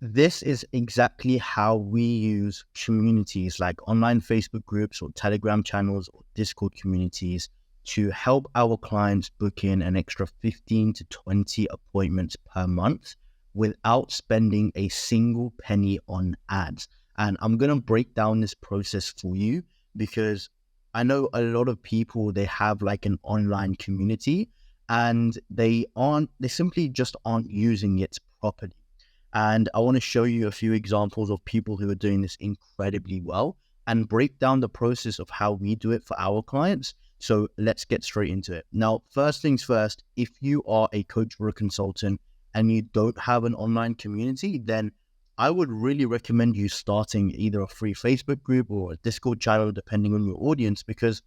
this is exactly how we use communities like online Facebook groups or Telegram channels or Discord communities to help our clients book in an extra 15 to 20 appointments per month without spending a single penny on ads. And I'm going to break down this process for you because I know a lot of people, they have like an online community and they simply just aren't using it properly. And I want to show you a few examples of people who are doing this incredibly well and break down the process of how we do it for our clients. So let's get straight into it. Now, first things first, if you are a coach or a consultant and you don't have an online community, then I would really recommend you starting either a free Facebook group or a Discord channel, depending on your audience, because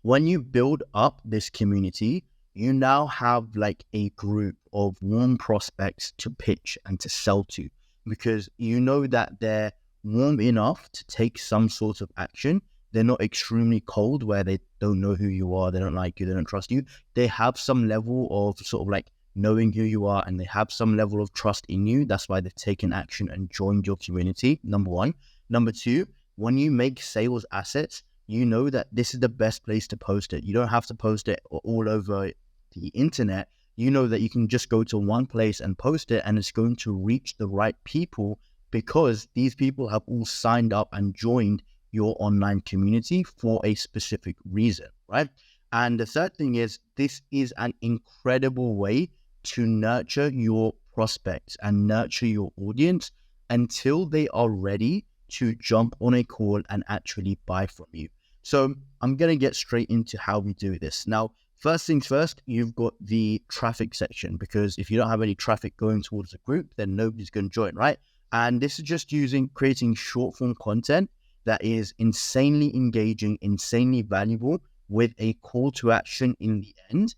when you build up this community, you now have like a group of warm prospects to pitch and to sell to, because you know that they're warm enough to take some sort of action. They're not extremely cold where they don't know who you are, they don't like you, they don't trust you. They have some level of sort of like knowing who you are and they have some level of trust in you. That's why they've taken action and joined your community, number one. Number two, when you make sales assets, you know that this is the best place to post it. You don't have to post it all over the internet. You know that you can just go to one place and post it and it's going to reach the right people because these people have all signed up and joined your online community for a specific reason, right? And the third thing is, this is an incredible way to nurture your prospects and nurture your audience until they are ready to jump on a call and actually buy from you. So I'm going to get straight into how we do this. Now, first things first, you've got the traffic section, because if you don't have any traffic going towards the group, then nobody's going to join, right? And this is just creating short form content that is insanely engaging, insanely valuable, with a call to action in the end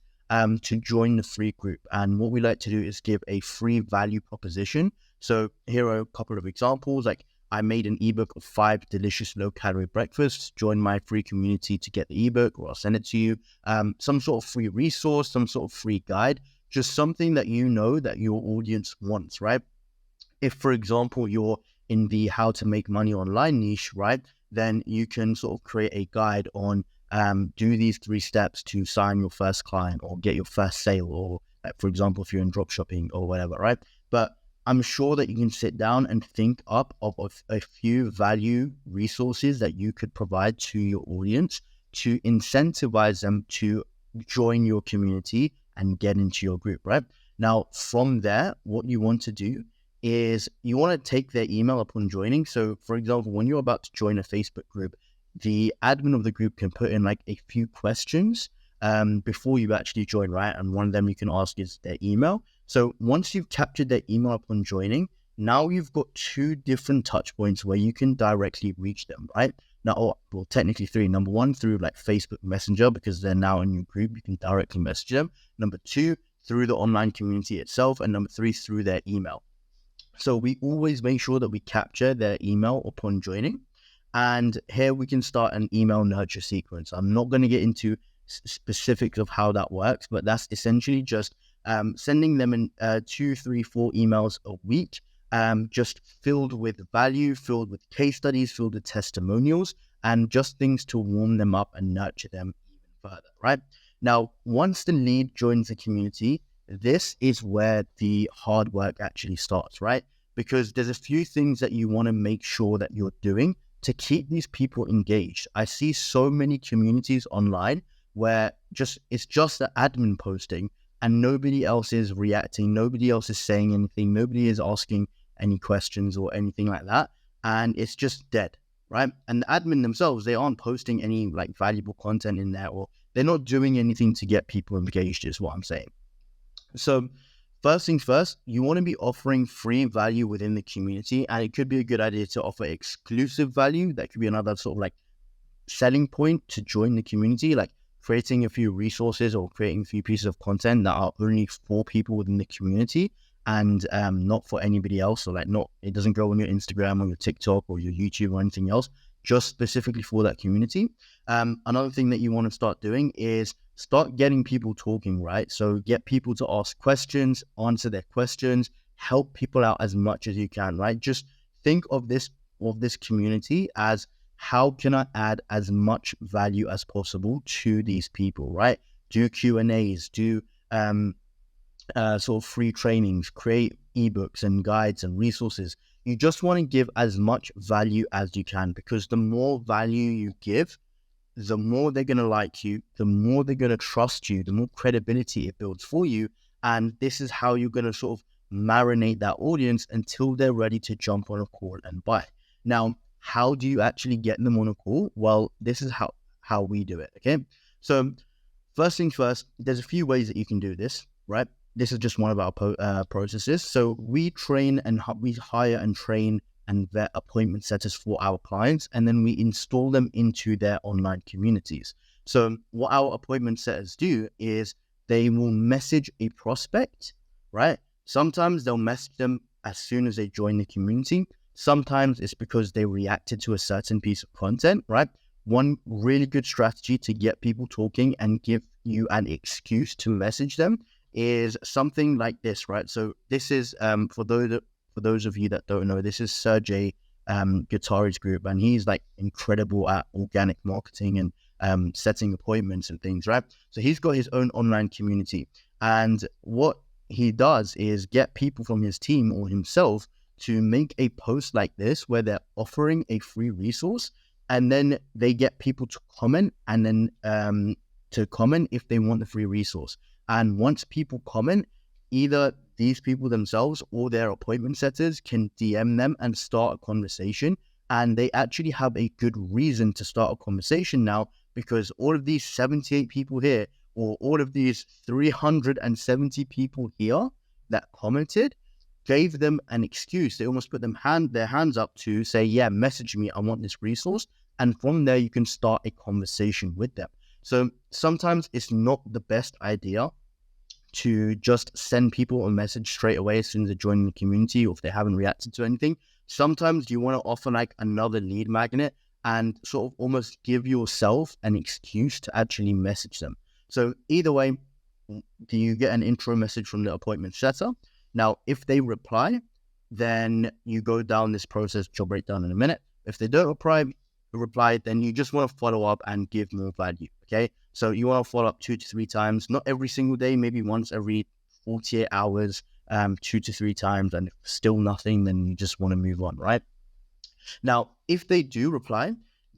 to join the free group. And what we like to do is give a free value proposition. So here are a couple of examples. Like, I made an ebook of 5 delicious low-calorie breakfasts. Join my free community to get the ebook, or I'll send it to you. Some sort of free resource, some sort of free guide, just something that you know that your audience wants, right? If, for example, you're in the how to make money online niche, right, then you can sort of create a guide on do these 3 steps to sign your first client or get your first sale, or for example, if you're in drop shopping or whatever, right? But I'm sure that you can sit down and think up of a few value resources that you could provide to your audience to incentivize them to join your community and get into your group, right? Now, from there, what you want to do is you want to take their email upon joining. So, for example, when you're about to join a Facebook group, the admin of the group can put in like a few questions before you actually join, right? And one of them you can ask is their email. So once you've captured their email upon joining, now you've got 2 different touch points where you can directly reach them, right? Now, well, technically 3. Number 1, through like Facebook Messenger, because they're now in your group, you can directly message them. Number 2, through the online community itself. And number 3, through their email. So we always make sure that we capture their email upon joining. And here we can start an email nurture sequence. I'm not going to get into specifics of how that works, but that's essentially just sending them in 2, 3, 4 emails a week, just filled with value, filled with case studies, filled with testimonials, and just things to warm them up and nurture them even further, right? Now, once the lead joins the community, this is where the hard work actually starts, right? Because there's a few things that you want to make sure that you're doing to keep these people engaged. I see so many communities online where it's just the admin posting and nobody else is reacting, nobody else is saying anything, nobody is asking any questions or anything like that, and it's just dead, right? And the admin themselves, they aren't posting any like valuable content in there, or they're not doing anything to get people engaged, is what I'm saying. So first things first, you want to be offering free value within the community, and it could be a good idea to offer exclusive value. That could be another sort of like selling point to join the community, like creating a few resources or creating a few pieces of content that are only for people within the community and not for anybody else. So like it doesn't go on your Instagram or your TikTok or your YouTube or anything else, just specifically for that community. Another thing that you want to start doing is start getting people talking, right? So get people to ask questions, answer their questions, help people out as much as you can, right? Just think of this community as, how can I add as much value as possible to these people, right? Do Q&As, do sort of free trainings, create ebooks and guides and resources. You just want to give as much value as you can, because the more value you give, the more they're going to like you, the more they're going to trust you, the more credibility it builds for you. And this is how you're going to sort of marinate that audience until they're ready to jump on a call and buy. Now, how do you actually get them on a call? Well, this is how we do it, okay? So first things first, there's a few ways that you can do this, right? This is just one of our processes. So we train and we hire and train and vet appointment setters for our clients, and then we install them into their online communities. So what our appointment setters do is they will message a prospect, right? Sometimes they'll message them as soon as they join the community. Sometimes it's because they reacted to a certain piece of content, right? One really good strategy to get people talking and give you an excuse to message them is something like this, right? So this is for those of you that don't know, this is Sergey Guattari's group, and he's like incredible at organic marketing and setting appointments and things, right? So he's got his own online community, and what he does is get people from his team or himself to make a post like this where they're offering a free resource, and then they get people to comment, and then to comment if they want the free resource. And once people comment, either these people themselves or their appointment setters can DM them and start a conversation. And they actually have a good reason to start a conversation now, because all of these 78 people here, or all of these 370 people here that commented, gave them an excuse. They almost put their hands up to say, yeah, message me, I want this resource. And from there, you can start a conversation with them. So sometimes it's not the best idea to just send people a message straight away as soon as they join the community, or if they haven't reacted to anything. Sometimes you want to offer like another lead magnet and sort of almost give yourself an excuse to actually message them. So either way, do you get an intro message from the appointment setter? Now, if they reply, then you go down this process, which I'll break down in a minute. If they don't reply, then you just want to follow up and give more value, okay? So you want to follow up 2 to 3 times, not every single day, maybe once every 48 hours, 2 to 3 times, and if still nothing, then you just want to move on, right? Now, if they do reply,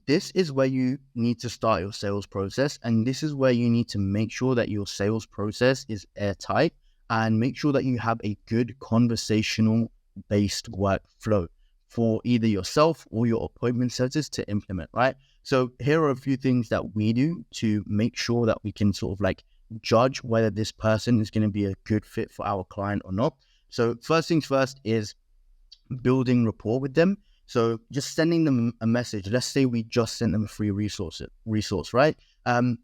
this is where you need to start your sales process, and this is where you need to make sure that your sales process is airtight and make sure that you have a good conversational-based workflow for either yourself or your appointment setters to implement, right? So here are a few things that we do to make sure that we can sort of like judge whether this person is going to be a good fit for our client or not. So first things first is building rapport with them. So just sending them a message. Let's say we just sent them a free resource, right?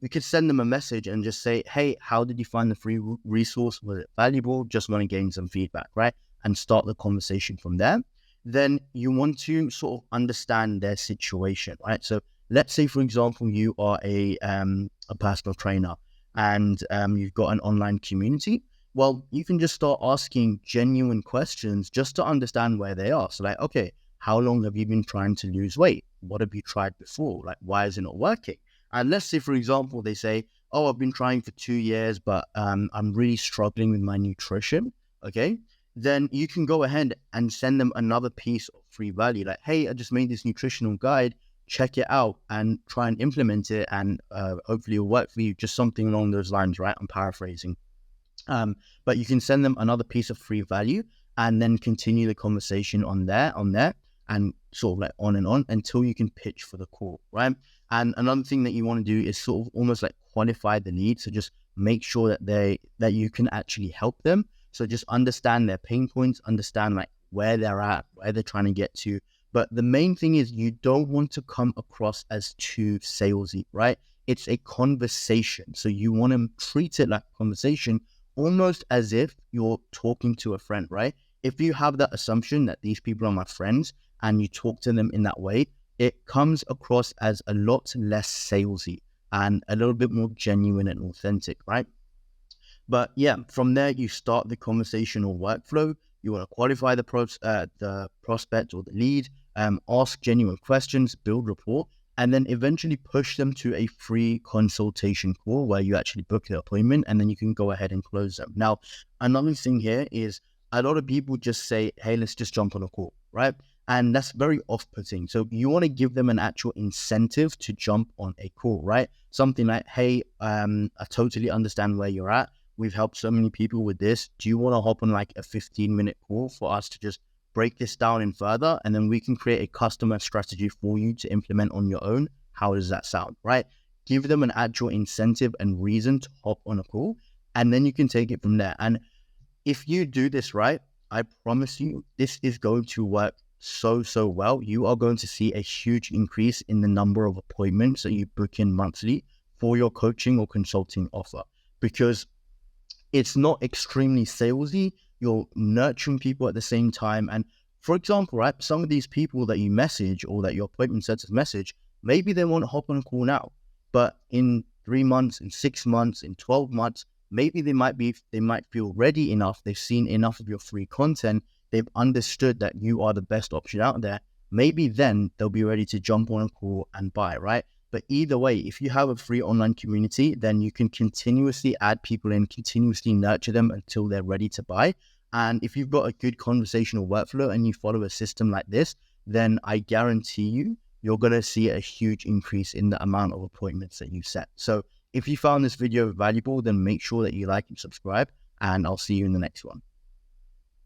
We could send them a message and just say, hey, how did you find the free resource? Was it valuable? Just want to gain some feedback, right? And start the conversation from there. Then you want to sort of understand their situation, right? So let's say, for example, you are a personal trainer and you've got an online community. Well, you can just start asking genuine questions just to understand where they are. So like, okay, how long have you been trying to lose weight? What have you tried before? Like, why is it not working? And let's say, for example, they say, oh, I've been trying for 2 years, but I'm really struggling with my nutrition, okay? Then you can go ahead and send them another piece of free value. Like, hey, I just made this nutritional guide, check it out and try and implement it, and hopefully it'll work for you. Just something along those lines, right? I'm paraphrasing. But you can send them another piece of free value and then continue the conversation on there, and sort of like on and on until you can pitch for the call, right? And another thing that you want to do is sort of almost like qualify the lead. So just make sure that you can actually help them. So just understand their pain points, understand like where they're at, where they're trying to get to. But the main thing is you don't want to come across as too salesy, right? It's a conversation. So you want to treat it like a conversation, almost as if you're talking to a friend, right? If you have that assumption that these people are my friends and you talk to them in that way, it comes across as a lot less salesy. and a little bit more genuine and authentic, right? But yeah, from there, you start the conversational workflow. You want to qualify the prospect or the lead, ask genuine questions, build rapport, and then eventually push them to a free consultation call where you actually book the appointment, and then you can go ahead and close them. Now, another thing here is a lot of people just say, hey, let's just jump on a call, right? And that's very off-putting. So you want to give them an actual incentive to jump on a call, right? Something like, hey, I totally understand where you're at. We've helped so many people with this. Do you want to hop on like a 15-minute call for us to just break this down in further? And then we can create a customer strategy for you to implement on your own. How does that sound, right? Give them an actual incentive and reason to hop on a call, and then you can take it from there. And if you do this right, I promise you, this is going to work so well. You are going to see a huge increase in the number of appointments that you book in monthly for your coaching or consulting offer, because it's not extremely salesy. You're nurturing people at the same time. And for example, right, some of these people that you message or that your appointment sets a message, maybe they want to hop on a call now, but in 3 months, in 6 months, in 12 months, maybe they might feel ready enough. They've seen enough of your free content. They've understood that you are the best option out there. Maybe then they'll be ready to jump on a call and buy, right? But either way, if you have a free online community, then you can continuously add people in, continuously nurture them until they're ready to buy. And if you've got a good conversational workflow and you follow a system like this, then I guarantee you're going to see a huge increase in the amount of appointments that you set. So if you found this video valuable, then make sure that you like and subscribe, and I'll see you in the next one.